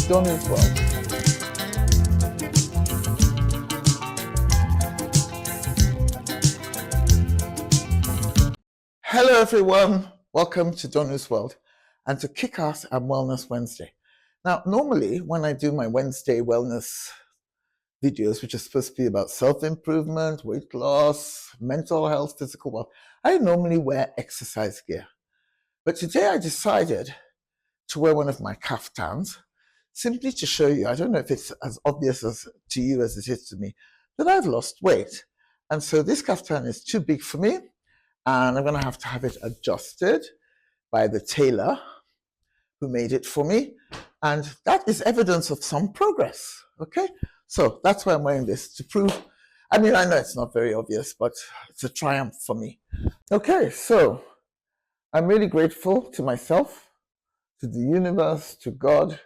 Donna's World. Hello everyone, welcome to Donna's World, and to kick us at Wellness Wednesday. Now, normally when I do my Wednesday wellness videos, which are supposed to be about self-improvement, weight loss, mental health, physical health, I normally wear exercise gear. But today I decided to wear one of my kaftans, simply to show you, I don't know if it's as obvious to you as it is to me, that I've lost weight. And so this kaftan is too big for me, and I'm going to have it adjusted by the tailor who made it for me. And that is evidence of some progress, okay? So that's why I'm wearing this, to prove, I mean, I know it's not very obvious, but it's a triumph for me. Okay, so I'm really grateful to myself, to the universe, to God,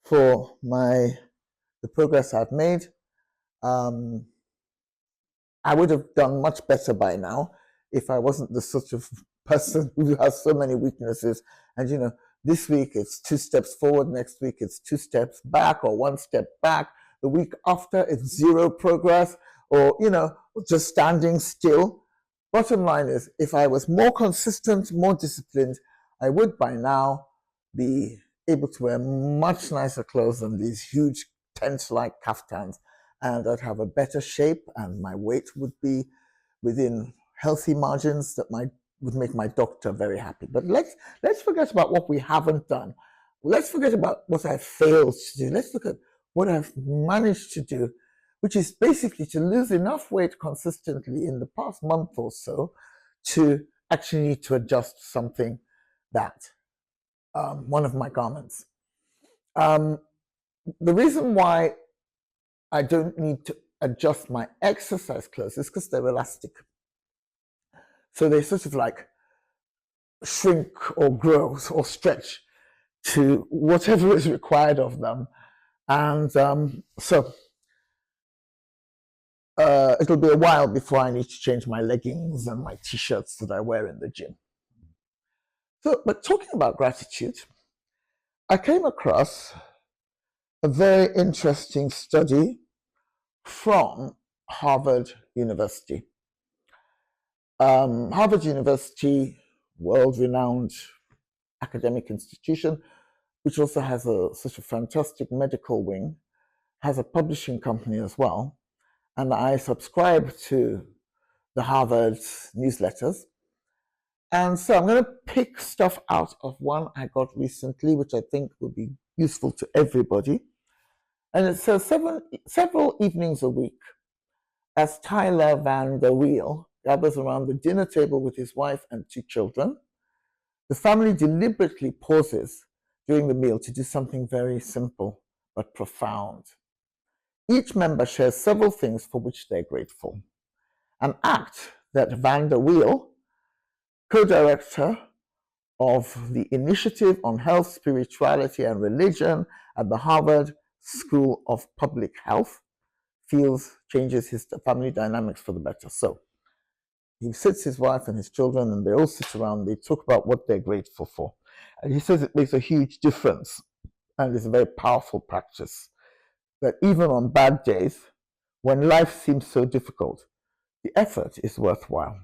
for the progress I've made. I would have done much better by now if I wasn't the sort of person who has so many weaknesses. And, you know, this week it's 2 steps forward, next week it's 2 steps back or 1 step back. The week after it's 0 progress, or, you know, just standing still. Bottom line is, if I was more consistent, more disciplined, I would by now be able to wear much nicer clothes than these huge tent-like kaftans, and I'd have a better shape, and my weight would be within healthy margins that would make my doctor very happy. But let's forget about what we haven't done. Let's forget about what I failed to do. Let's look at what I've managed to do, which is basically to lose enough weight consistently in the past month or so to actually need to adjust something that, one of my garments. The reason why I don't need to adjust my exercise clothes is because they're elastic. So they sort of like shrink or grow or stretch to whatever is required of them. And so it'll be a while before I need to change my leggings and my t-shirts that I wear in the gym. So, but talking about gratitude, I came across a very interesting study from Harvard University. Harvard University, world-renowned academic institution, which also has a such a fantastic medical wing, has a publishing company as well. And I subscribe to the Harvard newsletters. And so I'm going to pick stuff out of one I got recently, which I think will be useful to everybody. And it says several evenings a week, as Tyler Van der Weel gathers around the dinner table with his wife and 2 children, the family deliberately pauses during the meal to do something very simple but profound. Each member shares several things for which they're grateful, an act that Van der Weel, co-director of the Initiative on Health, Spirituality, and Religion at the Harvard School of Public Health, feels changes his family dynamics for the better. So he sits his wife and his children, and they all sit around, they talk about what they're grateful for. And he says it makes a huge difference, and it's a very powerful practice, that even on bad days, when life seems so difficult, the effort is worthwhile.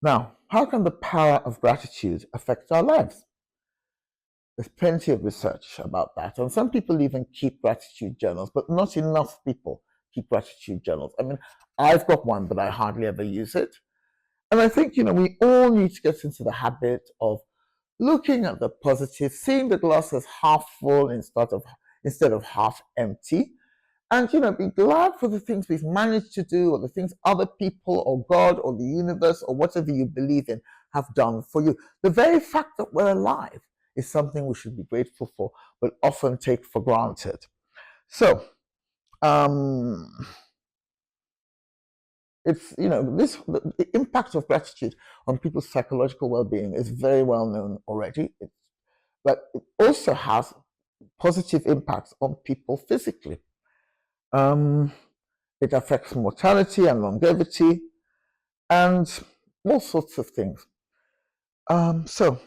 Now, how can the power of gratitude affect our lives? There's plenty of research about that, and some people even keep gratitude journals, but not enough people keep gratitude journals. I mean, I've got one, but I hardly ever use it. And I think, you know, we all need to get into the habit of looking at the positive, seeing the glass as half full instead of half empty, and, you know, be glad for the things we've managed to do, or the things other people or God or the universe or whatever you believe in have done for you. The very fact that we're alive is something we should be grateful for, but often take for granted. So, it's, you know, the impact of gratitude on people's psychological well-being is very well known already, but it also has positive impacts on people physically. It affects mortality and longevity and all sorts of things. So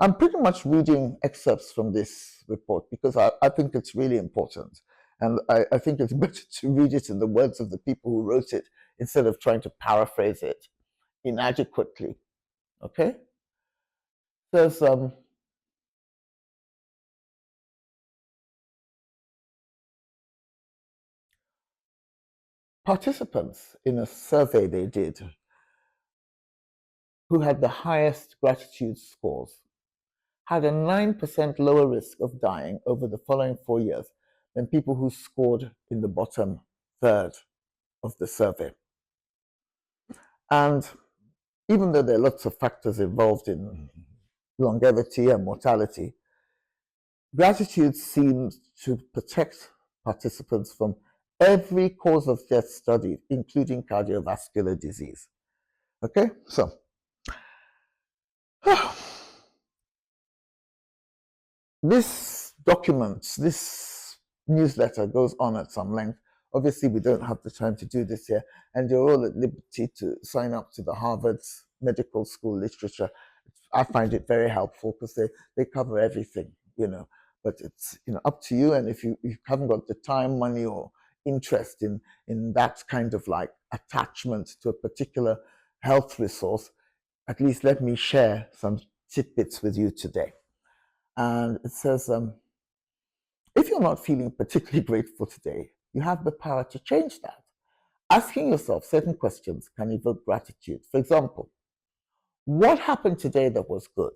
I'm pretty much reading excerpts from this report because I think it's really important. And I think it's better to read it in the words of the people who wrote it instead of trying to paraphrase it inadequately. Okay? There's participants in a survey they did who had the highest gratitude scores had a 9% lower risk of dying over the following 4 years than people who scored in the bottom third of the survey. And even though there are lots of factors involved in longevity and mortality, gratitude seems to protect participants from every cause of death studied, including cardiovascular disease. Okay, so this document, this newsletter goes on at some length. Obviously, we don't have the time to do this here, and you're all at liberty to sign up to the Harvard Medical School literature. I find it very helpful because they cover everything, but it's up to you. And if you haven't got the time, money, or interest in that kind of like attachment to a particular health resource, at least let me share some tidbits with you today. And it says, if you're not feeling particularly grateful today, you have the power to change that. Asking yourself certain questions can evoke gratitude. For example, what happened today that was good?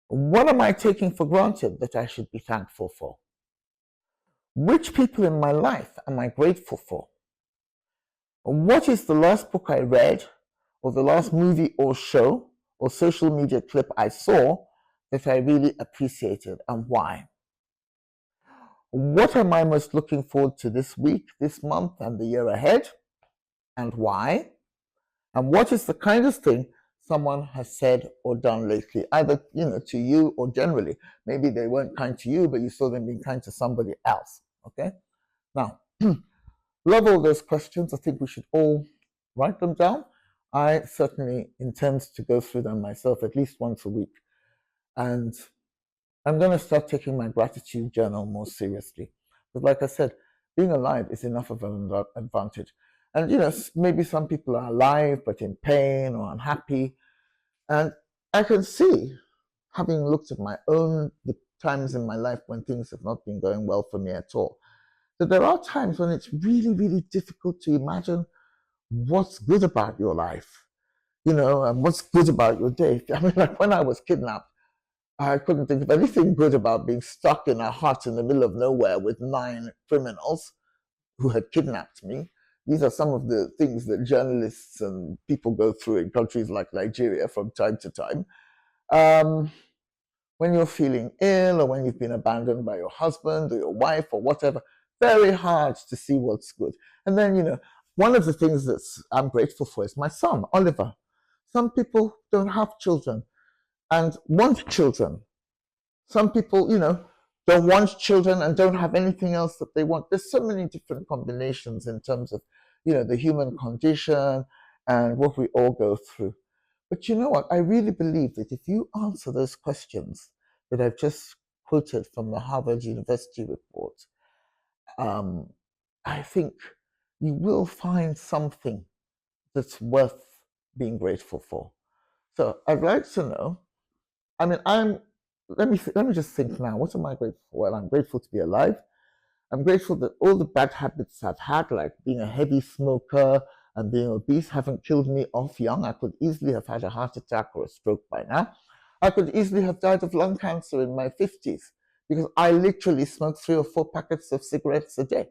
What am I taking for granted that I should be thankful for? Which people in my life am I grateful for? What is the last book I read, or the last movie or show, or social media clip I saw that I really appreciated, and why? What am I most looking forward to this week, this month, and the year ahead, and why? And what is the kindest thing someone has said or done lately, either to you or generally? Maybe they weren't kind to you, but you saw them being kind to somebody else. Okay? Now, love all those questions. I think we should all write them down. I certainly intend to go through them myself at least once a week. And I'm going to start taking my gratitude journal more seriously. But like I said, being alive is enough of an advantage. And, maybe some people are alive but in pain or unhappy. And I can see, having looked at the times in my life when things have not been going well for me at all, that there are times when it's really, really difficult to imagine what's good about your life, and what's good about your day. I mean, like when I was kidnapped, I couldn't think of anything good about being stuck in a hut in the middle of nowhere with 9 criminals who had kidnapped me. These are some of the things that journalists and people go through in countries like Nigeria from time to time. When you're feeling ill, or when you've been abandoned by your husband or your wife or whatever, very hard to see what's good. And then, one of the things that I'm grateful for is my son, Oliver. Some people don't have children and want children. Some people, don't want children and don't have anything else that they want. There's so many different combinations in terms of, the human condition and what we all go through. But you know what? I really believe that if you answer those questions that I've just quoted from the Harvard University report, I think you will find something that's worth being grateful for. So I'd like to know. I mean, let me just think now. What am I grateful for? Well, I'm grateful to be alive. I'm grateful that all the bad habits I've had, like being a heavy smoker and being obese, haven't killed me off young. I could easily have had a heart attack or a stroke by now. I could easily have died of lung cancer in my 50s because I literally smoked 3 or 4 packets of cigarettes a day.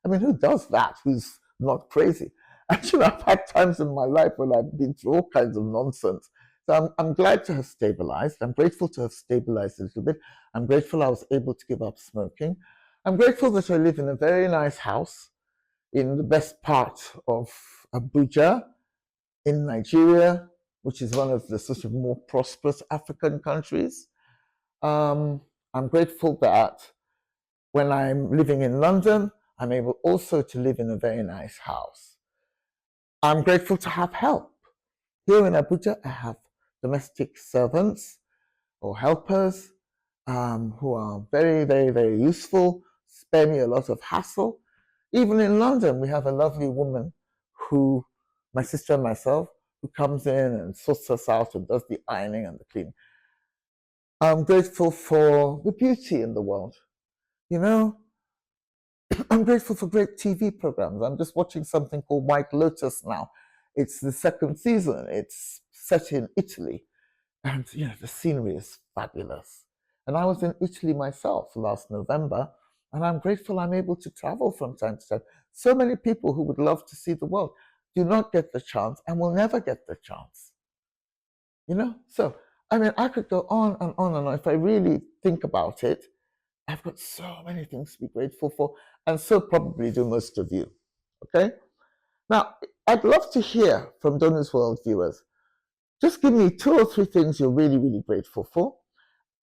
I mean, who does that? Who's not crazy? Actually, I've had times in my life when I've been through all kinds of nonsense. So I'm glad to have stabilized. I'm grateful to have stabilized a little bit. I'm grateful I was able to give up smoking. I'm grateful that I live in a very nice house in the best part of Abuja in Nigeria, which is one of the sort of more prosperous African countries. I'm grateful that when I'm living in London, I'm able also to live in a very nice house. I'm grateful to have help. Here in Abuja, I have domestic servants or helpers who are very, very, very useful, spare me a lot of hassle. Even in London, we have a lovely woman who, my sister and myself, who comes in and sorts us out and does the ironing and the cleaning. I'm grateful for the beauty in the world. You know, I'm grateful for great TV programs. I'm just watching something called White Lotus now. It's the second season. It's set in Italy. And the scenery is fabulous. And I was in Italy myself last November, and I'm grateful I'm able to travel from time to time. So many people who would love to see the world do not get the chance and will never get the chance. So I mean, I could go on and on and on. If I really think about it, I've got so many things to be grateful for, and so probably do most of you. Okay? Now, I'd love to hear from Donu's World viewers. Just give me 2 or 3 things you're really, really grateful for.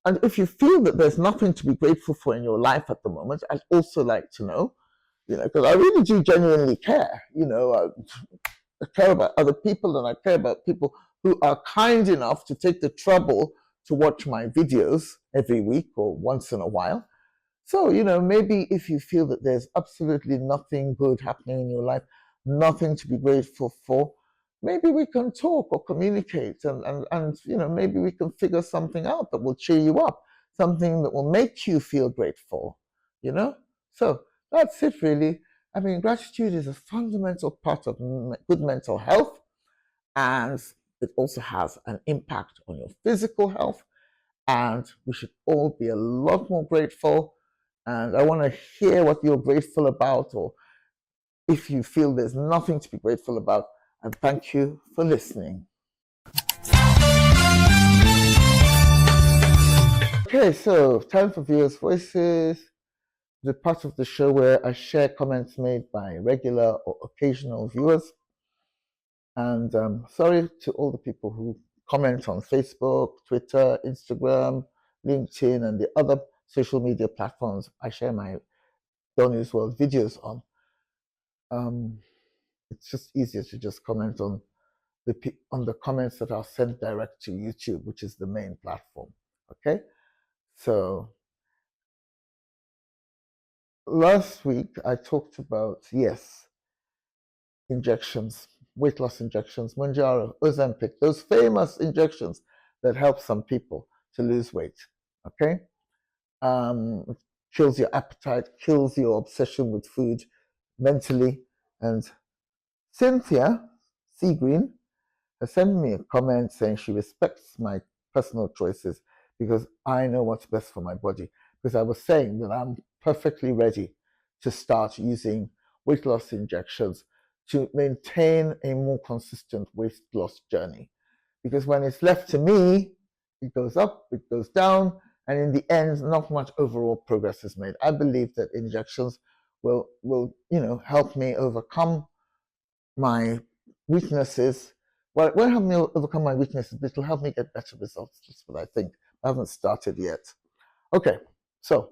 And if you feel that there's nothing to be grateful for in your life at the moment, I'd also like to know, because I really do genuinely care. I care about other people, and I care about people who are kind enough to take the trouble to watch my videos every week or once in a while. So, maybe if you feel that there's absolutely nothing good happening in your life, nothing to be grateful for, maybe we can talk or communicate and maybe we can figure something out that will cheer you up, something that will make you feel grateful, So that's it, really. I mean, gratitude is a fundamental part of good mental health, and it also has an impact on your physical health, and we should all be a lot more grateful. And I want to hear what you're grateful about, or if you feel there's nothing to be grateful about. And thank you for listening. Okay, so time for Viewers' Voices, the part of the show where I share comments made by regular or occasional viewers. And sorry to all the people who comment on Facebook, Twitter, Instagram, LinkedIn, and the other social media platforms I share my Donu's World videos on. It's just easier to just comment on the comments that are sent direct to YouTube, which is the main platform. Okay, so last week I talked about injections, weight loss injections, Mounjaro, Ozempic, those famous injections that help some people to lose weight. Okay, kills your appetite, kills your obsession with food mentally. And Cynthia Seagreen has sent me a comment saying she respects my personal choices because I know what's best for my body. Because I was saying that I'm perfectly ready to start using weight loss injections to maintain a more consistent weight loss journey. Because when it's left to me, it goes up, it goes down, and in the end, not much overall progress is made. I believe that injections will help me overcome my weaknesses. Well, it won't help me overcome my weaknesses, but it'll help me get better results. That's what I think. I haven't started yet. Okay, so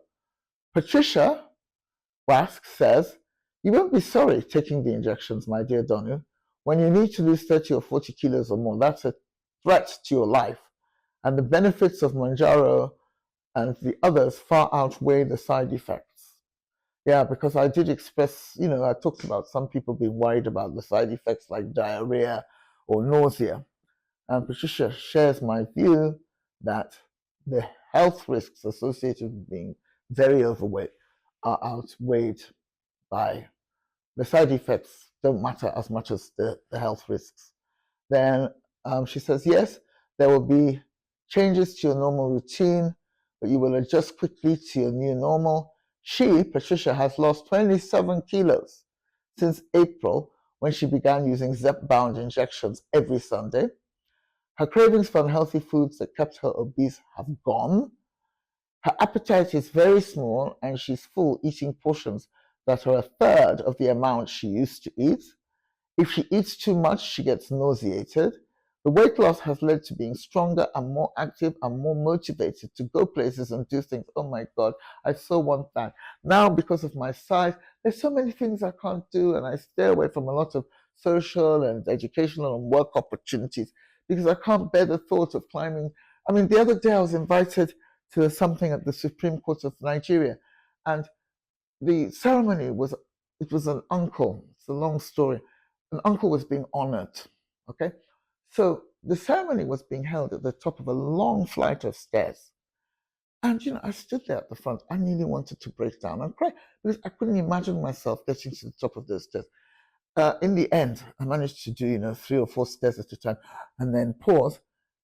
Patricia Wask says, you won't be sorry taking the injections, my dear Donu. When you need to lose 30 or 40 kilos or more, that's a threat to your life. And the benefits of Mounjaro and the others far outweigh the side effects. Yeah, because I did express, I talked about some people being worried about the side effects like diarrhea or nausea. And Patricia shares my view that the health risks associated with being very overweight are outweighed by the side effects, don't matter as much as the health risks. Then she says, yes, there will be changes to your normal routine, but you will adjust quickly to your new normal. She, Patricia, has lost 27 kilos since April when she began using Zepbound injections every Sunday. Her cravings for unhealthy foods that kept her obese have gone. Her appetite is very small and she's full, eating portions that are a third of the amount she used to eat. If she eats too much, she gets nauseated. The weight loss has led to being stronger and more active and more motivated to go places and do things. Oh my God, I so want that. Now, because of my size, there's so many things I can't do, and I stay away from a lot of social and educational and work opportunities because I can't bear the thought of climbing I mean, the other day I was invited to something at the Supreme Court of Nigeria, and the ceremony was, it was an uncle. It's a long story. An uncle was being honored. Okay. So the ceremony was being held at the top of a long flight of stairs. And I stood there at the front. I nearly wanted to break down and cry because I couldn't imagine myself getting to the top of those stairs. In the end, I managed to do, 3 or 4 stairs at a time and then pause.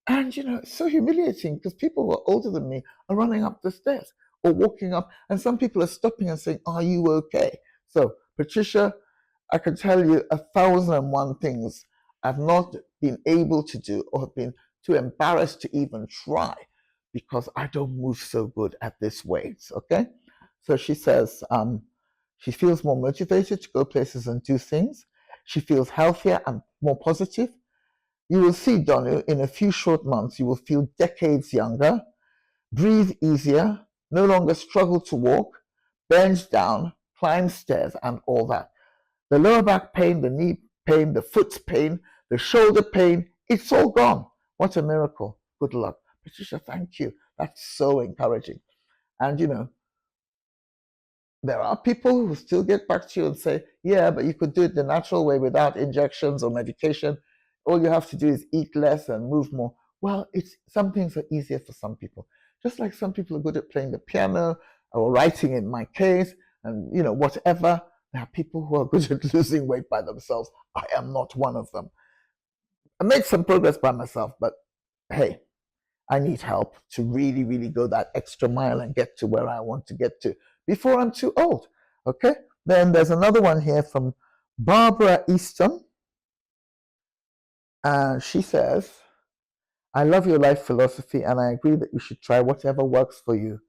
And, it's so humiliating because people who are older than me are running up the stairs or walking up. And some people are stopping and saying, "Are you okay?" So, Patricia, I can tell you 1,001 things I've not been able to do or have been too embarrassed to even try because I don't move so good at this weight. Okay. So she says, she feels more motivated to go places and do things. She feels healthier and more positive. You will see, Donu, in a few short months, you will feel decades younger, breathe easier, no longer struggle to walk, bend down, climb stairs, and all that. The lower back pain, the knee pain, the foot pain, the shoulder pain, it's all gone. What a miracle. Good luck. Patricia, thank you. That's so encouraging. And, there are people who still get back to you and say, "Yeah, but you could do it the natural way without injections or medication. All you have to do is eat less and move more." Well, some things are easier for some people. Just like some people are good at playing the piano or writing in my case and, whatever. There are people who are good at losing weight by themselves. I am not one of them. I made some progress by myself, but hey, I need help to really, really go that extra mile and get to where I want to get to before I'm too old. Okay. Then there's another one here from Barbara Easton. And she says, "I love your life philosophy and I agree that you should try whatever works for you.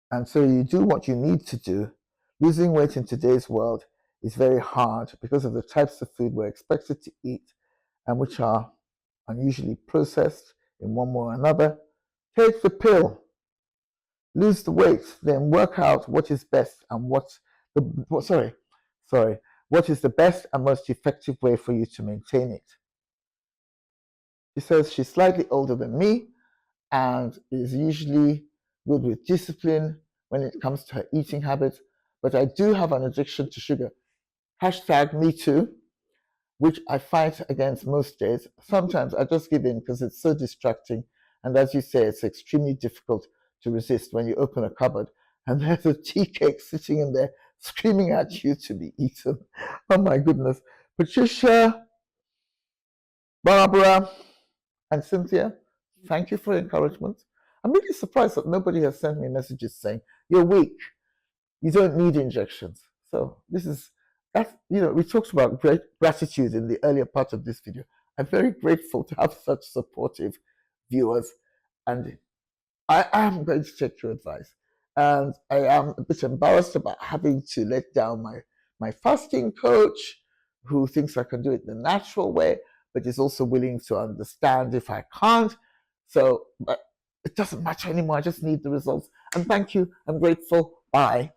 And so you do what you need to do. Losing weight in today's world is very hard because of the types of food we're expected to eat and which are unusually processed in one way or another. Take the pill, lose the weight, then work out what is best and what is the best and most effective way for you to maintain it." She says she's slightly older than me and is usually good with discipline when it comes to her eating habits, but I do have an addiction to sugar. Hashtag me too, which I fight against most days. Sometimes I just give in because it's so distracting. And as you say, it's extremely difficult to resist when you open a cupboard and there's a tea cake sitting in there screaming at you to be eaten. Oh my goodness. Patricia, Barbara, and Cynthia, thank you for your encouragement. I'm really surprised that nobody has sent me messages saying, "You're weak. You don't need injections." So we talked about great gratitude in the earlier part of this video. I'm very grateful to have such supportive viewers, and I am going to take your advice. And I am a bit embarrassed about having to let down my fasting coach, who thinks I can do it the natural way, but is also willing to understand if I can't. So, but it doesn't matter anymore. I just need the results. And thank you. I'm grateful. Bye.